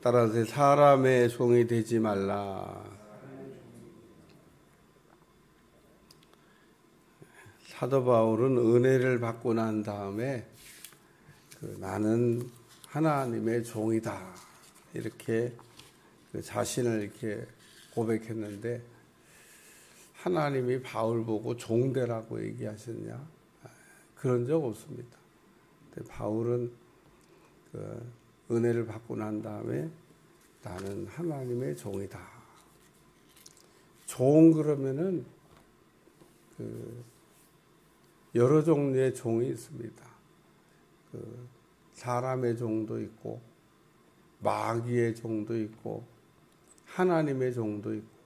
따라서 사람의 종이 되지 말라. 사도 바울은 은혜를 받고 난 다음에 나는 하나님의 종이다 이렇게 자신을 이렇게 고백했는데, 하나님이 바울 보고 종되라고 얘기하셨냐? 그런 적 없습니다. 바울은 은혜를 받고 난 다음에 나는 하나님의 종이다. 종 그러면은 여러 종류의 종이 있습니다. 사람의 종도 있고, 마귀의 종도 있고, 하나님의 종도 있고.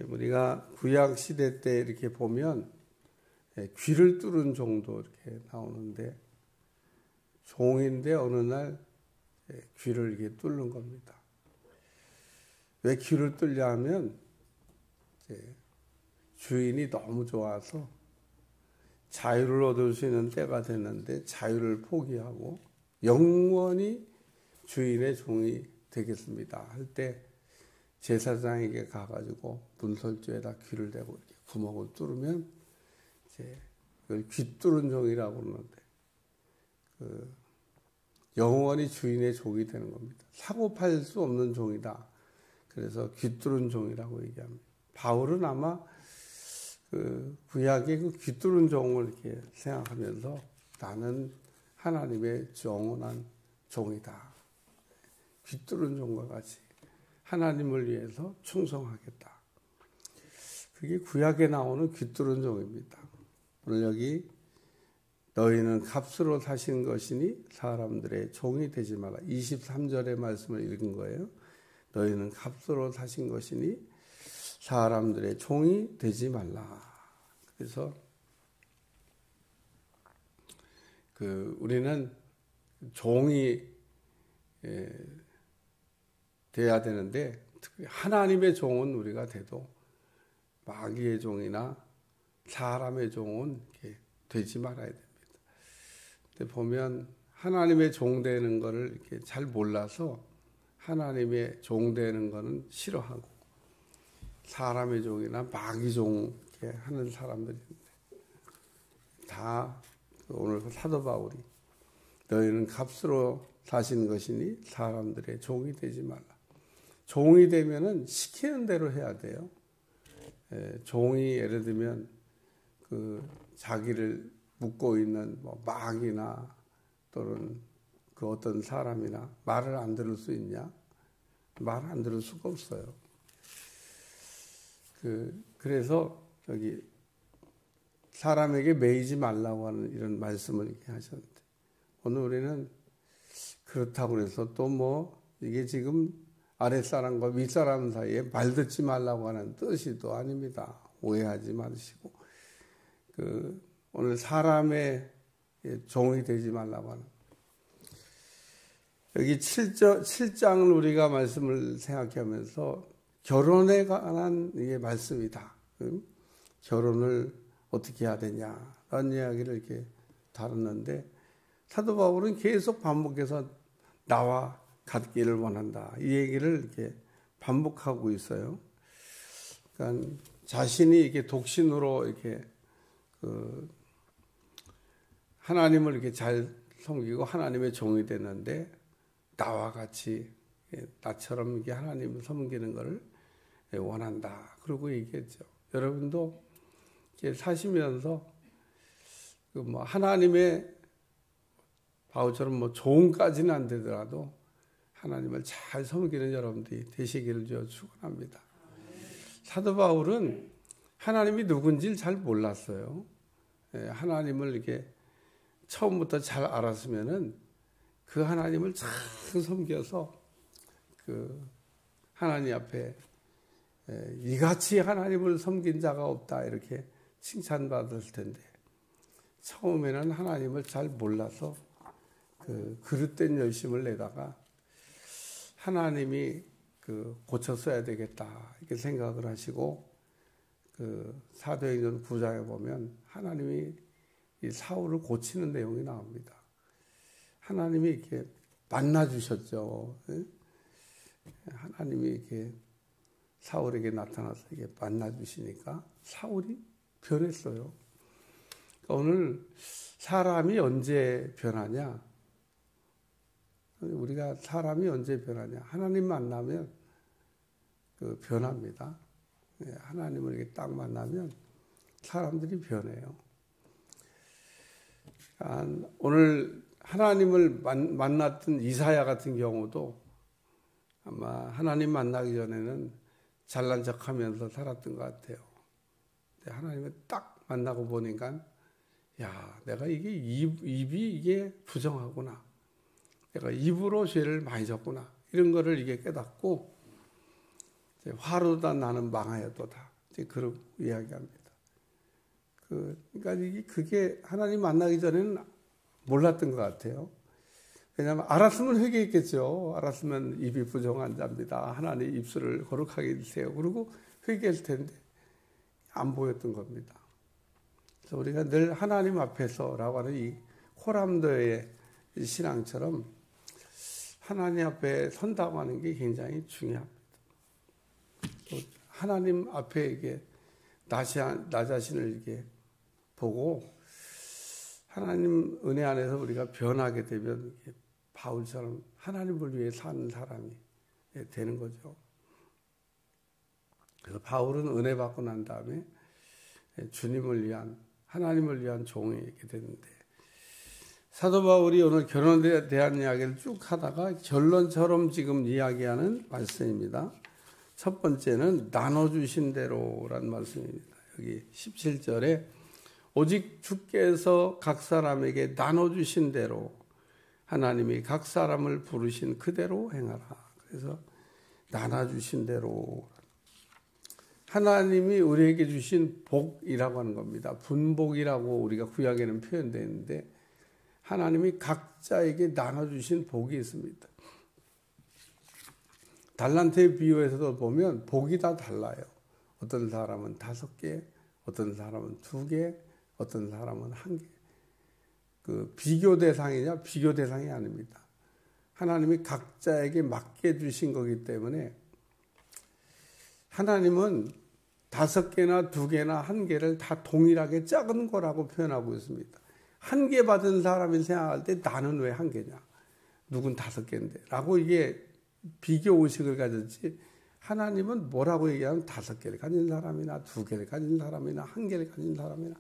우리가 구약 시대 때 이렇게 보면 귀를 뚫은 종도 이렇게 나오는데, 종인데 어느 날 귀를 이렇게 뚫는 겁니다. 왜 귀를 뚫냐 하면 주인이 너무 좋아서 자유를 얻을 수 있는 때가 됐는데 자유를 포기하고 영원히 주인의 종이 되겠습니다 할 때 제사장에게 가가지고 문설주에다 귀를 대고 이렇게 구멍을 뚫으면 이제 그걸 귀 뚫은 종이라고 그러는데, 영원히 주인의 종이 되는 겁니다. 사고 팔 수 없는 종이다. 그래서 귀 뚫은 종이라고 얘기합니다. 바울은 아마 구약의 귀 뚫은 종을 이렇게 생각하면서 나는 하나님의 영원한 종이다. 귀 뚫은 종과 같이 하나님을 위해서 충성하겠다. 그게 구약에 나오는 귀 뚫은 종입니다. 오늘 여기 너희는 값으로 사신 것이니 사람들의 종이 되지 마라. 23절의 말씀을 읽은 거예요. 너희는 값으로 사신 것이니 사람들의 종이 되지 말라. 그래서 우리는 종이 돼야 되는데, 특히 하나님의 종은 우리가 돼도 마귀의 종이나 사람의 종은 이렇게 되지 말아야 됩니다. 근데 보면 하나님의 종 되는 거를 이렇게 잘 몰라서 하나님의 종 되는 거는 싫어하고 사람의 종이나 마귀 종 이렇게 하는 사람들이 있는데, 다 오늘 사도 바울이 너희는 값으로 사신 것이니 사람들의 종이 되지 말라. 종이 되면은 시키는 대로 해야 돼요. 종이 예를 들면 자기를 묶고 있는 마귀나 또는 어떤 사람이나 말을 안 들을 수 있냐? 말 안 들을 수가 없어요. 그래서 여기 사람에게 매이지 말라고 하는 이런 말씀을 이렇게 하셨는데, 오늘 우리는 그렇다고 해서 또 이게 지금 아랫사람과 윗사람 사이에 말 듣지 말라고 하는 뜻이 또 아닙니다. 오해하지 마시고, 오늘 사람의 종이 되지 말라고 하는, 여기 7장을 우리가 말씀을 생각하면서 결혼에 관한 이게 말씀이다. 결혼을 어떻게 해야 되냐 라는 이야기를 이렇게 다뤘는데, 사도 바울은 계속 반복해서 나와 갖기를 원한다 이 얘기를 이렇게 반복하고 있어요. 그러니까 자신이 이렇게 독신으로 이렇게 하나님을 이렇게 잘 섬기고 하나님의 종이 됐는데, 나와 같이 나처럼 이렇게 하나님을 섬기는 것을 원한다. 그러고 얘기했죠. 여러분도 이렇게 사시면서 하나님의 바울처럼 종까지는 안 되더라도 하나님을 잘 섬기는 여러분들이 되시기를 축원합니다. 사도 바울은 하나님이 누군지를 잘 몰랐어요. 하나님을 이렇게 처음부터 잘 알았으면은 그 하나님을 잘 섬겨서 하나님 앞에 이같이 하나님을 섬긴 자가 없다 이렇게 칭찬받을 텐데, 처음에는 하나님을 잘 몰라서 그릇된 열심을 내다가 하나님이 고쳤어야 되겠다 이렇게 생각을 하시고, 사도행전 9장에 보면 하나님이 이 사울을 고치는 내용이 나옵니다. 하나님이 이렇게 만나 주셨죠. 하나님이 이렇게 사울에게 나타나서 이게 만나 주시니까 사울이 변했어요. 그러니까 오늘 사람이 언제 변하냐? 우리가 사람이 언제 변하냐? 하나님 만나면 그 변합니다. 하나님을 이렇게 딱 만나면 사람들이 변해요. 오늘 하나님을 만났던 이사야 같은 경우도 아마 하나님 만나기 전에는 잘난 척하면서 살았던 것 같아요. 근데 하나님을 딱 만나고 보니까 야, 내가 이게 입이 이게 부정하구나. 내가 입으로 죄를 많이 졌구나. 이런 거를 이게 깨닫고 화로다 나는 망하였도다. 이제 그런 이야기합니다. 그러니까 그게 하나님 만나기 전에는 몰랐던 것 같아요. 왜냐하면 알았으면 회개했겠죠. 알았으면 입이 부정한 자입니다. 하나님 입술을 거룩하게 해주세요. 그리고 회개할 텐데 안 보였던 겁니다. 그래서 우리가 늘 하나님 앞에서라고 하는 이 호람도의 신앙처럼 하나님 앞에 선다고 하는 게 굉장히 중요합니다. 하나님 앞에 이게 나 자신을 이렇게 보고 하나님 은혜 안에서 우리가 변하게 되면 바울처럼 하나님을 위해 사는 사람이 되는 거죠. 그래서 바울은 은혜 받고 난 다음에 주님을 위한 하나님을 위한 종이 되는데 사도 바울이 오늘 결혼에 대한 이야기를 쭉 하다가 결론처럼 지금 이야기하는 말씀입니다. 첫 번째는 나눠주신 대로란 말씀입니다. 여기 17절에 오직 주께서 각 사람에게 나눠주신 대로 하나님이 각 사람을 부르신 그대로 행하라. 그래서 나눠주신 대로 하나님이 우리에게 주신 복이라고 하는 겁니다. 분복이라고 우리가 구약에는 표현되어 있는데 하나님이 각자에게 나눠주신 복이 있습니다. 달란트의 비유에서도 보면 복이 다 달라요. 어떤 사람은 5개, 어떤 사람은 2개, 어떤 사람은 1개. 그 비교 대상이냐? 비교 대상이 아닙니다. 하나님이 각자에게 맞게 주신 거기 때문에 하나님은 5개나 2개나 1개를 다 동일하게 작은 거라고 표현하고 있습니다. 1개 받은 사람이 생각할 때 나는 왜 1개냐? 누군 5개인데? 라고 이게 비교 의식을 가졌지 하나님은 뭐라고 얘기하면 5개를 가진 사람이나 2개를 가진 사람이나 1개를 가진 사람이나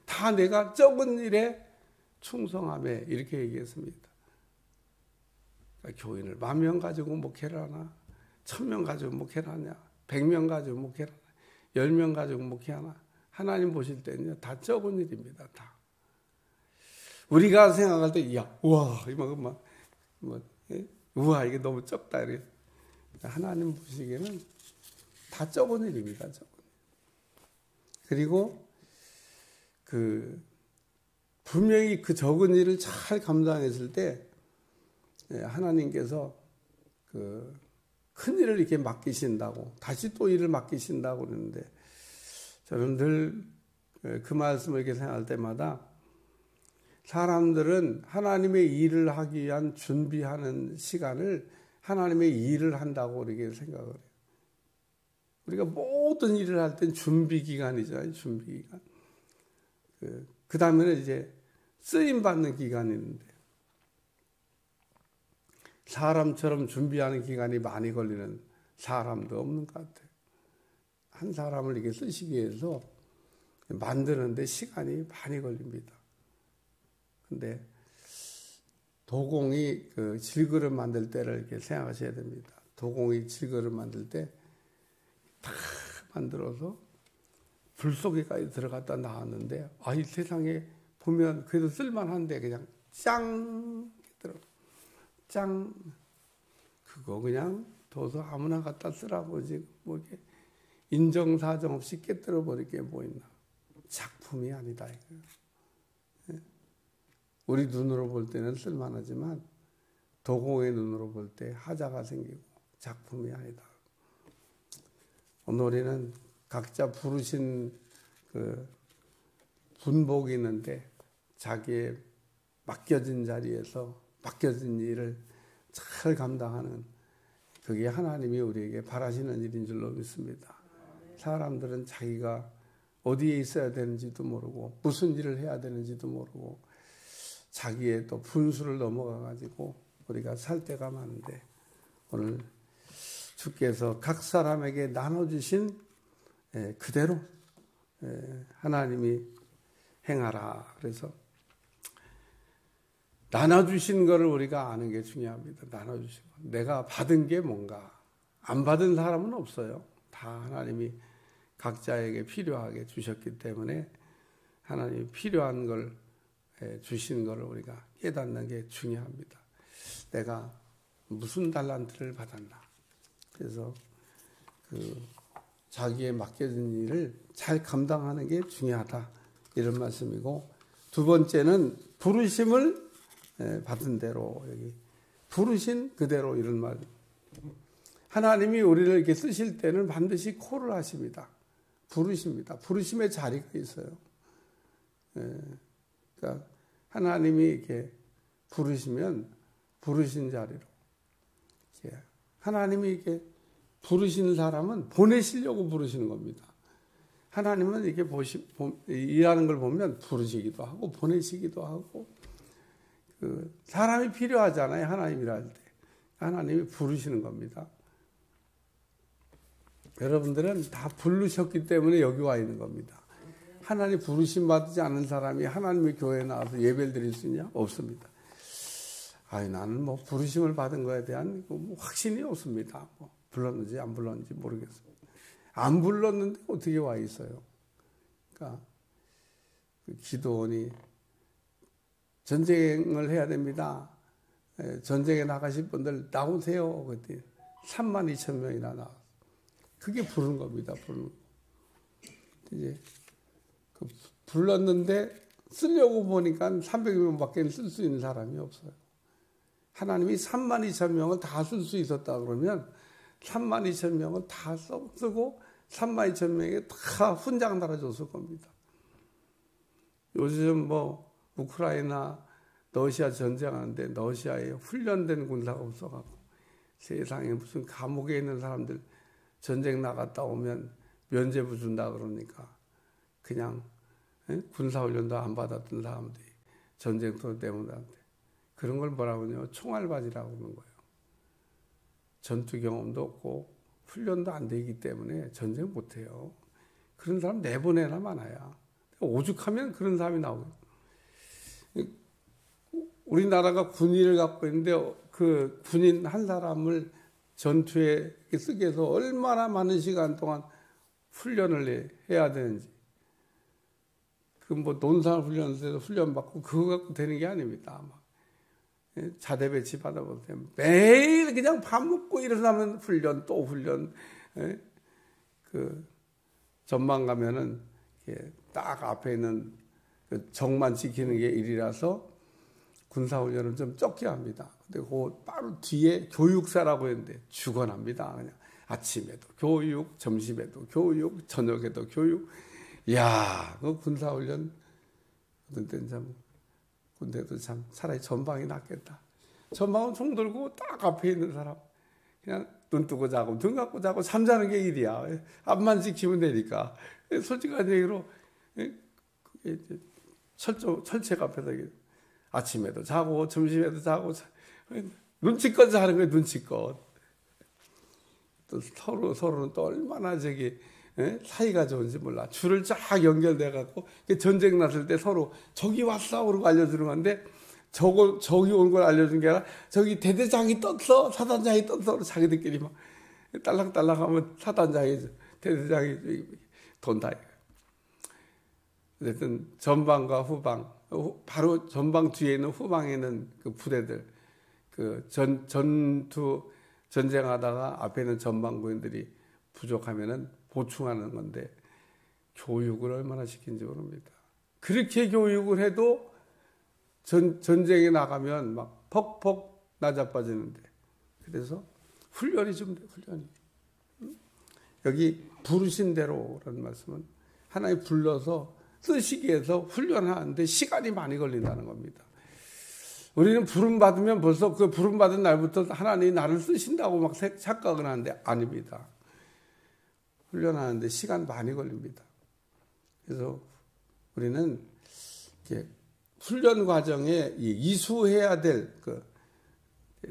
다 내가 적은 일에 충성하며 이렇게 얘기했습니다. 그러니까 교인을 10,000명 가지고 목회를 하나 1,000명 가지고 목회를 하냐 100명 가지고 목회를 하나 10명 가지고 목회하나 하나님 보실 때는요 다 적은 일입니다. 다 우리가 생각할 때 야, 우와 이만큼만 우와 이게 너무 적다 이래. 하나님 보시기에는 다 적은 일입니다. 적은 일. 그리고 분명히 그 적은 일을 잘 감당했을 때 하나님께서 큰 일을 이렇게 맡기신다고 다시 또 일을 맡기신다고 그러는데 저는 늘 그 말씀을 이렇게 생각할 때마다 사람들은 하나님의 일을 하기 위한 준비하는 시간을 하나님의 일을 한다고 이렇게 생각을 해요. 우리가 모든 일을 할 땐 준비 기간이잖아요. 준비 기간. 그 다음에는 이제 쓰임 받는 기간이 있는데 사람처럼 준비하는 기간이 많이 걸리는 사람도 없는 것 같아요. 한 사람을 이렇게 쓰시기 위해서 만드는데 시간이 많이 걸립니다. 근데 도공이 질그릇 만들 때를 이렇게 생각하셔야 됩니다. 도공이 질그릇 만들 때 다 만들어서 불 속에까지 들어갔다 나왔는데 이 세상에 보면 그래도 쓸만한데 그냥 짱 들어 짱 그거 그냥 둬서 아무나 갖다 쓰라고 지금 뭐 이렇게 인정사정 없이 깨뜨려 버릴 게 뭐 있나. 작품이 아니다 이거. 우리 눈으로 볼 때는 쓸만하지만 도공의 눈으로 볼 때 하자가 생기고 작품이 아니다. 오늘 우리는 각자 부르신 분복이 있는데 자기의 맡겨진 자리에서 맡겨진 일을 잘 감당하는, 그게 하나님이 우리에게 바라시는 일인 줄로 믿습니다. 사람들은 자기가 어디에 있어야 되는지도 모르고 무슨 일을 해야 되는지도 모르고 자기의 또 분수를 넘어가 가지고 우리가 살 때가 많은데, 오늘 주께서 각 사람에게 나눠주신 그대로 하나님이 행하라. 그래서 나눠주신 것을 우리가 아는 게 중요합니다. 나눠주신 것. 내가 받은 게 뭔가. 안 받은 사람은 없어요. 다 하나님이 각자에게 필요하게 주셨기 때문에 하나님이 필요한 걸 주시는 것을 우리가 깨닫는 게 중요합니다. 내가 무슨 달란트를 받았나. 그래서 자기에 맡겨진 일을 잘 감당하는 게 중요하다. 이런 말씀이고, 두 번째는 부르심을 받은 대로, 여기 부르신 그대로, 이런 말. 하나님이 우리를 이렇게 쓰실 때는 반드시 콜을 하십니다. 부르십니다. 부르심의 자리가 있어요. 그러니까 하나님이 이렇게 부르시면 부르신 자리로, 하나님이 이렇게 부르시는 사람은 보내시려고 부르시는 겁니다. 하나님은 이렇게 일하는 걸 보면 부르시기도 하고 보내시기도 하고, 사람이 필요하잖아요. 하나님 일할 때 하나님이 부르시는 겁니다. 여러분들은 다 부르셨기 때문에 여기 와 있는 겁니다. 하나님 부르심 받지 않은 사람이 하나님의 교회에 나와서 예배를 드릴 수 있냐? 없습니다. 나는 뭐 부르심을 받은 거에 대한 확신이 없습니다. 불렀는지 안 불렀는지 모르겠습니다. 안 불렀는데 어떻게 와 있어요? 그러니까 기도원이 전쟁을 해야 됩니다. 전쟁에 나가실 분들 나오세요. 그때 32,000명이나 나왔어요. 그게 부른 겁니다. 부른 거. 이제 불렀는데 쓰려고 보니까 300명밖에 쓸 수 있는 사람이 없어요. 하나님이 32,000명을 다 쓸 수 있었다 그러면 32,000명을 다 쓰고 32,000명에게 다 훈장 달아줬을 겁니다. 요즘 우크라이나 러시아 전쟁하는데 러시아에 훈련된 군사가 없어갖고 세상에 무슨 감옥에 있는 사람들 전쟁 나갔다 오면 면죄부 준다 그러니까 그냥 군사훈련도 안 받았던 사람들이 전쟁터 때문에 그런 걸 뭐라고 하냐면 총알바지라고 그러는 거예요. 전투 경험도 없고 훈련도 안 되기 때문에 전쟁 못해요. 그런 사람 내보내나 마나야. 오죽하면 그런 사람이 나오고. 우리나라가 군인을 갖고 있는데 그 군인 한 사람을 전투에 쓰게 해서 얼마나 많은 시간 동안 훈련을 해야 되는지. 논산 훈련소에서 훈련받고 그거 갖고 되는 게 아닙니다. 자대 배치 받아보세요. 매일 그냥 밥 먹고 일어나면 훈련, 또 훈련. 전망 가면은 딱 앞에 있는 정만 지키는 게 일이라서 군사훈련은 좀 적게 합니다. 근데 그 바로 뒤에 교육사라고 했는데 죽어납니다. 그냥 아침에도 교육, 점심에도 교육, 저녁에도 교육. 이야, 그 군사훈련 그때 참 군대도 참 차라리 전방이 낫겠다. 전방은 총 들고 딱 앞에 있는 사람 그냥 눈 뜨고 자고 등 감고 자고 잠자는 게 일이야. 앞만 지키면 되니까. 솔직한 얘기로 철책 앞에서 아침에도 자고 점심에도 자고 눈치껏 자는 거예요. 눈치껏. 또 서로는 또 얼마나 사이가 좋은지 몰라. 줄을 쫙 연결돼 갖고 전쟁 났을 때 서로 저기 왔어 그러고 알려주는 건데 저기 온 걸 알려준 게 아니라 저기 대대장이 떴어 사단장이 떴어 자기들끼리 막 딸랑딸랑하면 사단장이 대대장이 돈다. 어쨌든 전방과 후방, 바로 전방 뒤에 있는 후방에 있는 그 부대들, 전투 전쟁하다가 앞에 있는 전방부인들이 부족하면은 보충하는 건데 교육을 얼마나 시킨지 모릅니다. 그렇게 교육을 해도 전쟁에 나가면 막 퍽퍽 나자빠지는데 그래서 훈련이 좀 돼, 훈련이. 여기 부르신 대로라는 말씀은 하나님 불러서 쓰시기 위해서 훈련하는데 시간이 많이 걸린다는 겁니다. 우리는 부름 받으면 벌써 그 부름 받은 날부터 하나님이 나를 쓰신다고 막 착각을 하는데 아닙니다. 훈련하는데 시간 많이 걸립니다. 그래서 우리는 이렇게 훈련 과정에 이수해야 될 그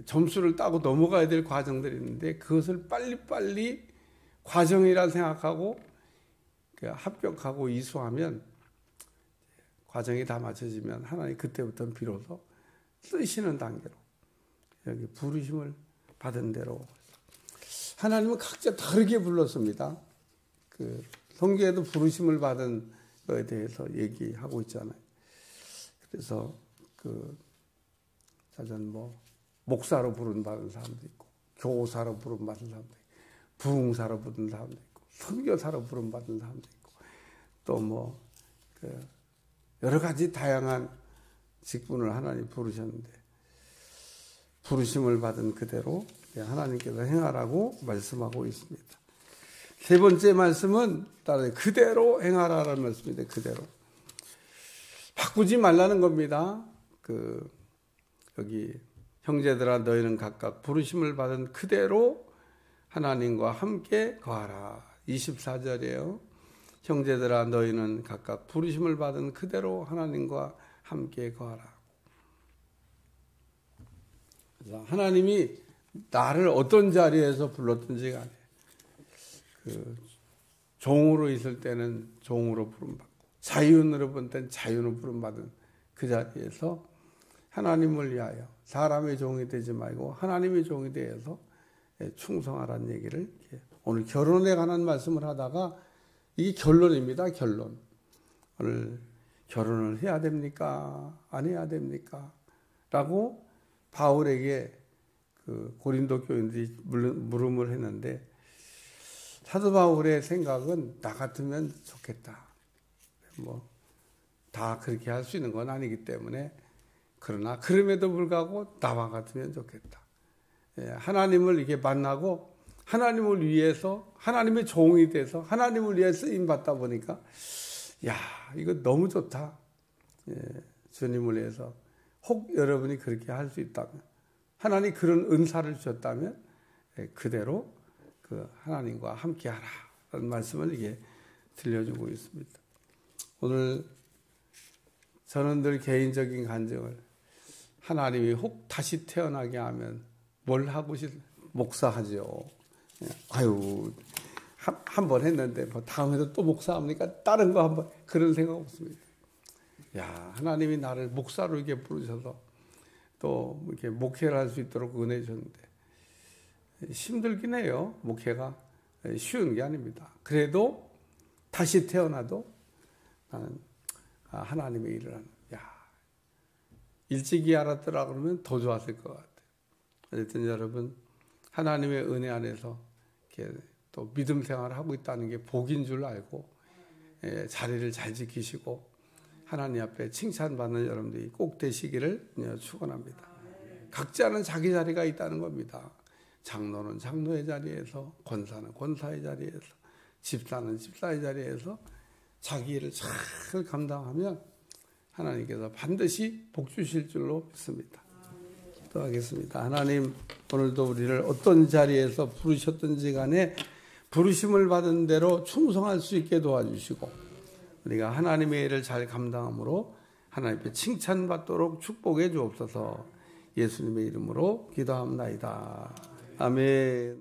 점수를 따고 넘어가야 될 과정들이 있는데 그것을 빨리빨리 과정이라 생각하고 합격하고 이수하면 과정이 다 맞춰지면 하나님 그때부터는 비로소 쓰시는 단계로 여기 부르심을 받은 대로 하나님은 각자 다르게 불렀습니다. 그 성경에도 부르심을 받은 것에 대해서 얘기하고 있잖아요. 그래서 그 자전 목사로 부름 받은 사람도 있고 교사로 부름 받은 사람도 있고 부흥사로 부른 사람도 있고 선교사로 부름 받은 사람도 있고 또 여러 가지 다양한 직분을 하나님 부르셨는데 부르심을 받은 그대로 하나님께서 행하라고 말씀하고 있습니다. 세 번째 말씀은 따로 그대로 행하라라는 말씀인데 그대로 바꾸지 말라는 겁니다. 여기 형제들아 너희는 각각 부르심을 받은 그대로 하나님과 함께 거하라. 24절이에요. 형제들아 너희는 각각 부르심을 받은 그대로 하나님과 함께 거하라. 그래서 하나님이 나를 어떤 자리에서 불렀든지 간에 종으로 있을 때는 종으로 부름받고 자유인으로 본 때는 자유인으로 부름받은 그 자리에서 하나님을 위하여 사람의 종이 되지 말고 하나님의 종이 되어서 충성하라는 얘기를 오늘 결혼에 관한 말씀을 하다가 이게 결론입니다. 결론. 오늘 결혼을 해야 됩니까? 안 해야 됩니까? 라고 바울에게 고린도 교인들이 물음을 했는데 사도 바울의 생각은 나 같으면 좋겠다. 다 그렇게 할 수 있는 건 아니기 때문에 그러나 그럼에도 불구하고 나와 같으면 좋겠다. 하나님을 이렇게 만나고 하나님을 위해서 하나님의 종이 돼서 하나님을 위해 쓰임 받다 보니까 야 이거 너무 좋다. 주님을 위해서 혹 여러분이 그렇게 할 수 있다면 하나님 그런 은사를 주셨다면 그대로 하나님과 함께하라는 말씀을 이게 들려주고 있습니다. 오늘 저는 늘 개인적인 간증을 하나님이 혹 다시 태어나게 하면 뭘 하고 목사하죠. 아유 한 번 했는데 다음에도 또 목사합니까? 다른 거 한번 그런 생각 없습니다. 야 하나님이 나를 목사로 이렇게 부르셔서 또 이렇게 목회를 할 수 있도록 은혜 주셨는데 힘들긴 해요. 목회가 쉬운 게 아닙니다. 그래도 다시 태어나도 나는 하나님의 일을 하는. 일찍이 알았더라 그러면 더 좋았을 것 같아요. 어쨌든 여러분 하나님의 은혜 안에서 이렇게 또 믿음 생활을 하고 있다는 게 복인 줄 알고 자리를 잘 지키시고 하나님 앞에 칭찬받는 여러분들이 꼭 되시기를 축원합니다. 각자는 자기 자리가 있다는 겁니다. 장로는 장로의 자리에서, 권사는 권사의 자리에서, 집사는 집사의 자리에서 자기 일을 잘 감당하면 하나님께서 반드시 복 주실 줄로 믿습니다. 기도하겠습니다. 하나님 오늘도 우리를 어떤 자리에서 부르셨든지 간에 부르심을 받은 대로 충성할 수 있게 도와주시고 우리가 하나님의 일을 잘 감당함으로 하나님께 칭찬받도록 축복해 주옵소서. 예수님의 이름으로 기도합나이다. 아멘.